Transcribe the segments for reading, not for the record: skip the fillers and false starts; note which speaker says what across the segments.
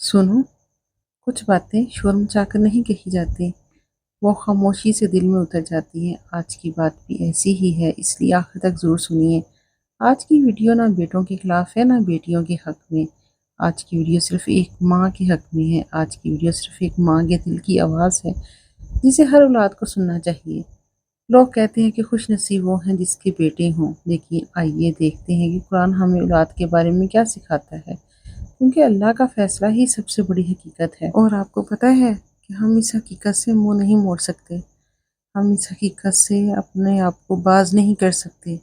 Speaker 1: सुनो, कुछ बातें शोर मचाकर नहीं कही जाती, वो खामोशी से दिल में उतर जाती हैं। आज की बात भी ऐसी ही है, इसलिए आखिर तक ज़रूर सुनिए। आज की वीडियो ना बेटों के खिलाफ है ना बेटियों के हक में। आज की वीडियो सिर्फ एक माँ के हक में है। आज की वीडियो सिर्फ एक माँ के दिल की आवाज़ है, जिसे हर औलाद को सुनना चाहिए। लोग कहते हैं कि खुश नसीब वो हैं जिसके बेटे हों, लेकिन आइए देखते हैं कि कुरान हमें औलाद के बारे में क्या सिखाता है, क्योंकि अल्लाह का फैसला ही सबसे बड़ी हकीकत है। और आपको पता है कि हम इस हकीकत से मुंह नहीं मोड़ सकते, हम इस हकीकत से अपने आप को बाज नहीं कर सकते।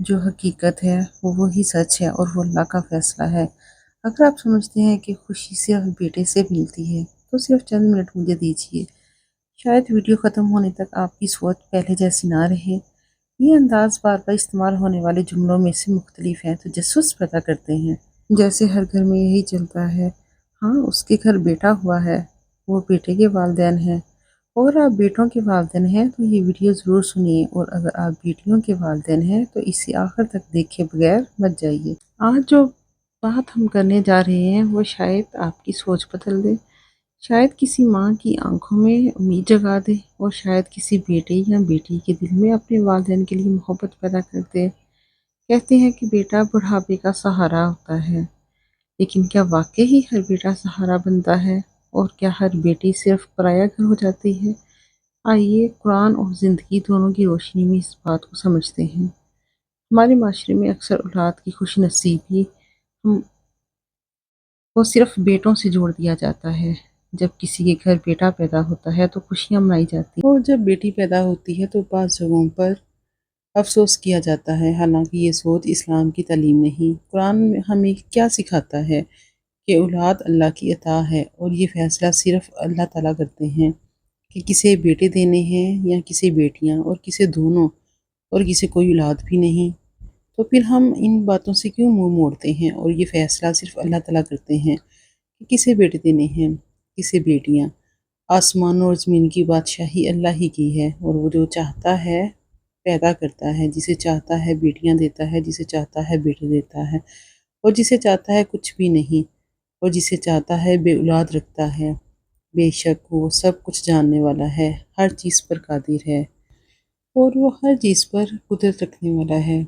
Speaker 1: जो हकीकत है वो वही सच है और वो अल्लाह का फैसला है। अगर आप समझते हैं कि खुशी सिर्फ बेटे से मिलती है, तो सिर्फ चंद मिनट मुझे दीजिए। शायद वीडियो ख़त्म होने तक आपकी सोच पहले जैसी ना रहे। ये अंदाज बार बार इस्तेमाल होने वाले जुमलों में से मुख्तलिफ हैं, तो तजस्सुस पैदा करते हैं। जैसे हर घर में यही चलता है, हाँ उसके घर बेटा हुआ है, वो बेटे के वालिदैन हैं। और आप बेटों के वालिदैन हैं तो ये वीडियो ज़रूर सुनिए, और अगर आप बेटियों के वालिदैन हैं तो इसे आखिर तक देखे बगैर मत जाइए। आज जो बात हम करने जा रहे हैं वो शायद आपकी सोच बदल दे, शायद किसी माँ की आंखों में उम्मीद जगा दे, और शायद किसी बेटे या बेटी के दिल में अपने वालिदैन के लिए मोहब्बत पैदा कर दे। कहते हैं कि बेटा बुढ़ापे का सहारा होता है, लेकिन क्या वाकई ही हर बेटा सहारा बनता है, और क्या हर बेटी सिर्फ पराया घर हो जाती है? आइए कुरान और ज़िंदगी दोनों की रोशनी में इस बात को समझते हैं। हमारे माशरे में अक्सर औलाद की खुश नसीबी हम को सिर्फ बेटों से जोड़ दिया जाता है। जब किसी के घर बेटा पैदा होता है तो खुशियाँ मनाई जाती हैं, और जब बेटी पैदा होती है तो बाज़ जगहों पर अफ़सोस किया जाता है। हालांकि ये सोच इस्लाम की तालीम नहीं। कुरान में हमें क्या सिखाता है कि औलाद अल्लाह की अता है, और ये फ़ैसला सिर्फ अल्लाह ताला करते हैं कि किसे बेटे देने हैं या किसे बेटियां, और किसे दोनों, और किसे कोई औलाद भी नहीं। तो फिर हम इन बातों से क्यों मुंह मोड़ते हैं, और ये फ़ैसला सिर्फ अल्लाह ताला करते हैं कि किसे बेटे देने हैं, किसे बेटियां। आसमान और ज़मीन की बादशाही अल्लाह ही की है, और वो जो चाहता है पैदा करता है, जिसे चाहता है बेटियां देता है, जिसे चाहता है बेटे देता है, और जिसे चाहता है कुछ भी नहीं, और जिसे चाहता है बे औलाद रखता है। बेशक वो सब कुछ जानने वाला है, हर चीज़ पर कादिर है, और वो हर चीज़ पर कुदरत रखने वाला है।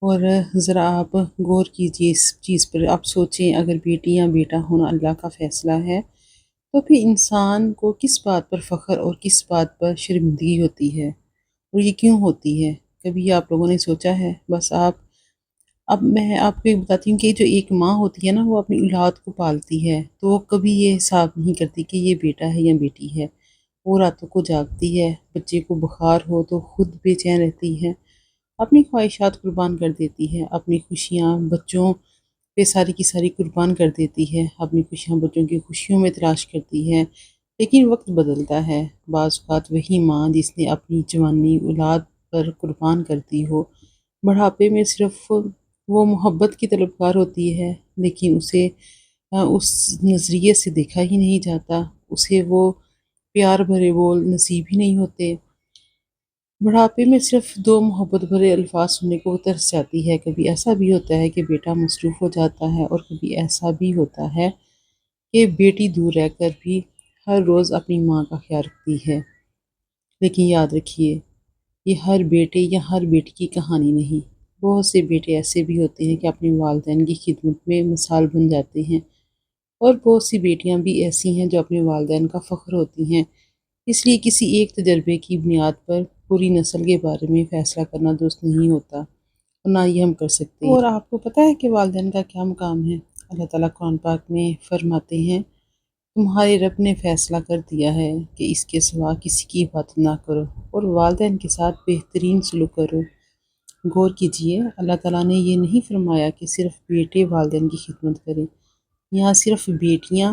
Speaker 1: और ज़रा आप गौर कीजिए इस चीज़ पर, आप सोचें अगर बेटी या बेटा होना अल्लाह का फ़ैसला है, तो फिर इंसान को किस बात पर फ़ख्र और किस बात पर शर्मिंदगी होती है, और ये क्यों होती है? कभी आप लोगों ने सोचा है? बस आप अब मैं आपको एक बताती हूँ कि जो एक माँ होती है ना, वो अपनी औलाद को पालती है, तो वो कभी ये हिसाब नहीं करती कि ये बेटा है या बेटी है। वो रातों को जागती है, बच्चे को बुखार हो तो खुद बेचैन रहती है, अपनी ख्वाहिशात कुर्बान कर देती है, अपनी खुशियाँ बच्चों पे सारी की सारी कुर्बान कर देती है, अपनी खुशियाँ बच्चों की खुशियों में तलाश करती है। लेकिन वक्त बदलता है, बाज़ औक़ात वही माँ जिसने अपनी जवानी औलाद पर कुर्बान कर दी हो, बुढ़ापे में सिर्फ वो मोहब्बत की तलबगार होती है, लेकिन उसे उस नज़रिए से देखा ही नहीं जाता, उसे वो प्यार भरे बोल नसीब ही नहीं होते। बुढ़ापे में सिर्फ दो मोहब्बत भरे अल्फाज सुनने को वो तरस जाती है। कभी ऐसा भी होता है कि बेटा मसरूफ़ हो जाता है, और कभी ऐसा भी होता है कि बेटी दूर रहकर भी हर रोज़ अपनी माँ का ख्याल रखती है। लेकिन याद रखिए, ये हर बेटे या हर बेटी की कहानी नहीं। बहुत से बेटे ऐसे भी होते हैं कि अपने वालिदैन की खिदमत में मिसाल बन जाते हैं, और बहुत सी बेटियां भी ऐसी हैं जो अपने वालिदैन का फ़ख्र होती हैं। इसलिए किसी एक तजर्बे की बुनियाद पर पूरी नस्ल के बारे में फ़ैसला करना दुरुस्त नहीं होता, और ना ही हम कर सकते हैं। और आपको पता है कि वालिदैन का क्या मुकाम है? अल्लाह ताला कुरान पाक में फरमाते हैं, तुम्हारे रब ने फ़ैसला कर दिया है कि इसके सिवा किसी की इबादत ना करो, और वालिदैन के साथ बेहतरीन सलूक करो। गौर कीजिए, अल्लाह ताला ने ये नहीं फरमाया कि सिर्फ बेटे वालिदैन की खिदमत करें, यहाँ सिर्फ बेटियाँ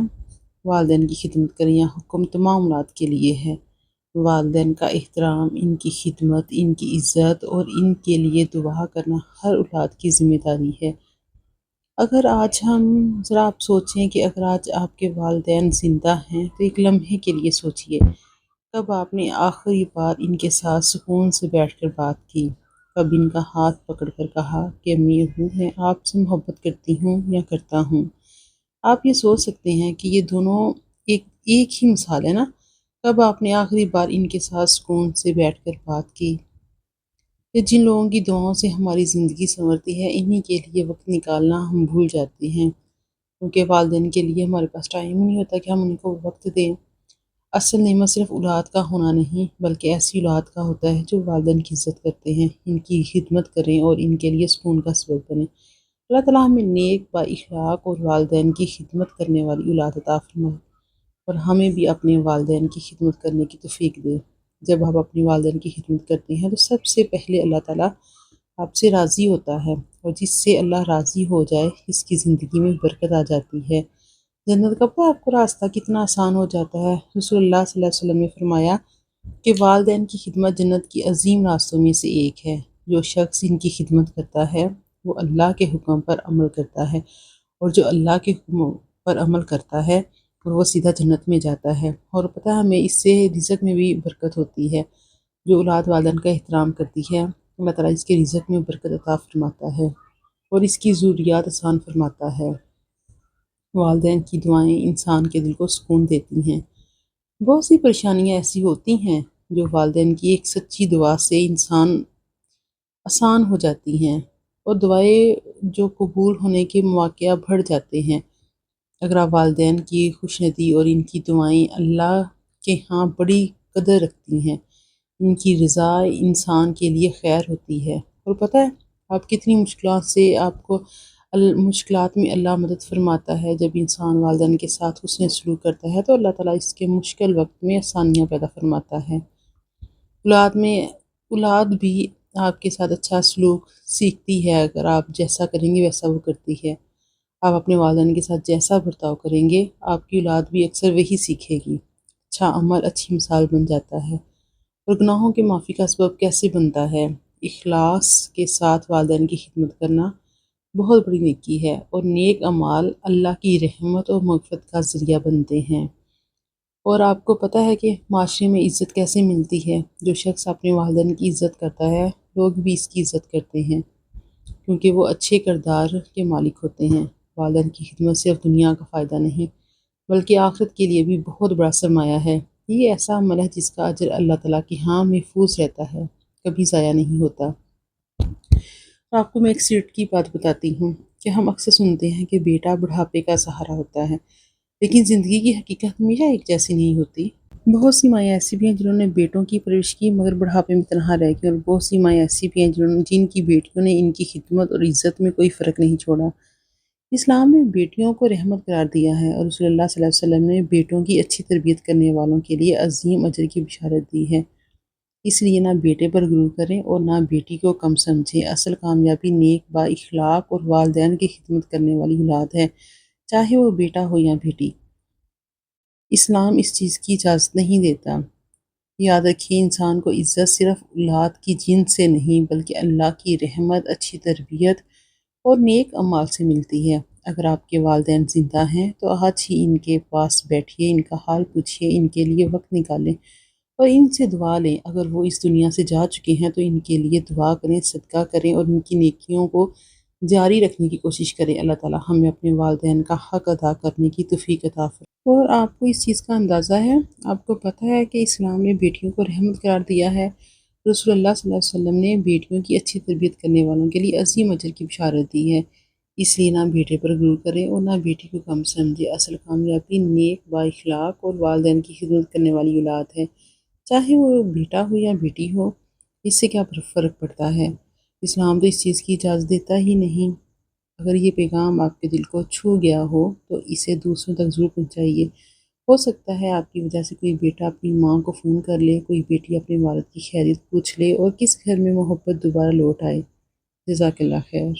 Speaker 1: वालिदैन की खिदमत करें। यहाँ हुक्म तमाम औलाद के लिए है। वालिदैन का एहतराम, इनकी खिदमत, इनकी इज़्ज़त और इनके लिए दुआ करना हर औलाद की ज़िम्मेदारी है। अगर आज हम ज़रा आप सोचें कि अगर आज आपके वालिदैन ज़िंदा हैं, तो एक लम्हे के लिए सोचिए, कब आपने आखिरी बार इनके साथ सुकून से बैठकर बात की? कब इनका हाथ पकड़कर कहा कि अम्मी अब्बू मैं आपसे मोहब्बत करती हूँ या करता हूँ? آپ یہ سوچ سکتے ہیں کہ یہ دونوں ایک ہی مثال ہے نا۔ کب آپ نے آخری بار ان کے ساتھ سکون سے بیٹھ کر بات کی؟ کہ جن لوگوں کی دعاؤں سے ہماری زندگی سنورتی ہے، انہی کے لیے وقت نکالنا ہم بھول جاتے ہیں، کیونکہ والدین کے لیے ہمارے پاس ٹائم ہی نہیں ہوتا کہ ہم ان کو وقت دیں۔ اصل نعمت صرف اولاد کا ہونا نہیں، بلکہ ایسی اولاد کا ہوتا ہے جو والدین کی عزت کرتے ہیں، ان کی خدمت کریں اور ان کے لیے سکون کا سبب بنیں۔ اللہ تعالیٰ ہمیں نیک، با اخلاق اور والدین کی خدمت کرنے والی اولاد عطا فرمائے، اور ہمیں بھی اپنے والدین کی خدمت کرنے کی توفیق دے۔ جب آپ اپنے والدین کی خدمت کرتے ہیں تو سب سے پہلے اللہ تعالیٰ آپ سے راضی ہوتا ہے، اور جس سے اللہ راضی ہو جائے اس کی زندگی میں برکت آ جاتی ہے۔ جنت کا پتہ ہے آپ کو راستہ کتنا آسان ہو جاتا ہے۔ رسول اللہ صلی اللہ علیہ وسلم نے فرمایا کہ والدین کی خدمت جنت کی عظیم راستوں میں سے ایک ہے۔ جو شخص ان کی خدمت کرتا ہے وہ اللہ کے حکم پر عمل کرتا ہے، اور جو اللہ کے حکم پر عمل کرتا ہے اور وہ سیدھا جنت میں جاتا ہے۔ اور پتہ ہے ہمیں اس سے رزق میں بھی برکت ہوتی ہے۔ جو اولاد والدین کا احترام کرتی ہے، اللہ تعالیٰ اس کے رزق میں برکت عطا فرماتا ہے اور اس کی ضروریات آسان فرماتا ہے۔ والدین کی دعائیں انسان کے دل کو سکون دیتی ہیں۔ بہت سی پریشانیاں ایسی ہوتی ہیں جو والدین کی ایک سچی دعا سے آسان ہو جاتی ہیں، اور دعائیں جو قبول ہونے کے مواقع بڑھ جاتے ہیں۔ اگر آپ والدین کی خوشنودی اور ان کی دعائیں اللہ کے ہاں بڑی قدر رکھتی ہیں، ان کی رضا انسان کے لیے خیر ہوتی ہے۔ اور پتہ ہے آپ کتنی مشکلات میں اللہ مدد فرماتا ہے۔ جب انسان والدین کے ساتھ حسن سلوک کرتا ہے تو اللہ تعالیٰ اس کے مشکل وقت میں آسانیاں پیدا فرماتا ہے۔ اولاد بھی آپ کے ساتھ اچھا سلوک سیکھتی ہے، اگر آپ جیسا کریں گے ویسا وہ کرتی ہے۔ آپ اپنے والدین کے ساتھ جیسا برتاؤ کریں گے آپ کی اولاد بھی اکثر وہی سیکھے گی۔ اچھا عمل اچھی مثال بن جاتا ہے۔ اور گناہوں کی معافی کا سبب کیسے بنتا ہے؟ اخلاص کے ساتھ والدین کی خدمت کرنا بہت بڑی نیکی ہے، اور نیک اعمال اللہ کی رحمت اور مغفرت کا ذریعہ بنتے ہیں۔ اور آپ کو پتہ ہے کہ معاشرے میں عزت کیسے ملتی ہے؟ جو شخص اپنے والدین کی عزت کرتا ہے لوگ بھی اس کی عزت کرتے ہیں، کیونکہ وہ اچھے کردار کے مالک ہوتے ہیں۔ والدین کی خدمت صرف دنیا کا فائدہ نہیں بلکہ آخرت کے لیے بھی بہت بڑا سرمایہ ہے۔ یہ ایسا عمل ہے جس کا اجر اللہ تعالیٰ کی ہاں محفوظ رہتا ہے، کبھی ضائع نہیں ہوتا۔ آپ کو میں ایک سیرت کی بات بتاتی ہوں کہ ہم اکثر سنتے ہیں کہ بیٹا بڑھاپے کا سہارا ہوتا ہے، لیکن زندگی کی حقیقت ہمیشہ ایک جیسی نہیں ہوتی۔ بہت سی مائیں ایسی بھی ہیں جنہوں نے بیٹوں کی پرورش کی مگر بڑھاپے میں تنہا رہ گئی، اور بہت سی مائیں ایسی بھی ہیں جن کی بیٹیوں نے ان کی خدمت اور عزت میں کوئی فرق نہیں چھوڑا۔ اسلام نے بیٹیوں کو رحمت قرار دیا ہے، اور رسول اللہ صلی اللہ علیہ وسلم نے بیٹوں کی اچھی تربیت کرنے والوں کے لیے عظیم اجر کی بشارت دی ہے۔ اس لیے نہ بیٹے پر غرور کریں اور نہ بیٹی کو کم سمجھیں۔ اصل کامیابی نیک، با اخلاق اور والدین کی خدمت کرنے والی اولاد ہے، چاہے وہ بیٹا ہو یا بیٹی۔ اسلام اس چیز کی اجازت نہیں دیتا۔ یاد رکھیے انسان کو عزت صرف اولاد کی جنس سے نہیں بلکہ اللہ کی رحمت، اچھی تربیت اور نیک اعمال سے ملتی ہے۔ اگر آپ کے والدین زندہ ہیں تو آج ہی ان کے پاس بیٹھیے، ان کا حال پوچھیے، ان کے لیے وقت نکالیں اور ان سے دعا لیں۔ اگر وہ اس دنیا سے جا چکے ہیں تو ان کے لیے دعا کریں، صدقہ کریں اور ان کی نیکیوں کو جاری رکھنے کی کوشش کریں۔ اللہ تعالیٰ ہمیں اپنے والدین کا حق ادا کرنے کی توفیق عطا فرمائے۔ اور آپ کو اس چیز کا اندازہ ہے، آپ کو پتہ ہے کہ اسلام نے بیٹیوں کو رحمت قرار دیا ہے۔ رسول اللہ صلی اللہ علیہ وسلم نے بیٹیوں کی اچھی تربیت کرنے والوں کے لیے عظیم اجر کی بشارت دی ہے۔ اس لیے نہ بیٹے پر غرور کریں اور نہ بیٹی کو کم سمجھیں۔ اصل کامیابی نیک، با اخلاق اور والدین کی خدمت کرنے والی اولاد ہے، چاہے وہ بیٹا ہو یا بیٹی ہو۔ اس سے کیا فرق پڑتا ہے؟ اسلام تو اس چیز کی اجازت دیتا ہی نہیں۔ اگر یہ پیغام آپ کے دل کو چھو گیا ہو تو اسے دوسروں تک ضرور پہنچائیے۔ ہو سکتا ہے آپ کی وجہ سے کوئی بیٹا اپنی ماں کو فون کر لے، کوئی بیٹی اپنے والد کی خیریت پوچھ لے اور کس گھر میں محبت دوبارہ لوٹ آئے۔ جزاک اللہ خیر۔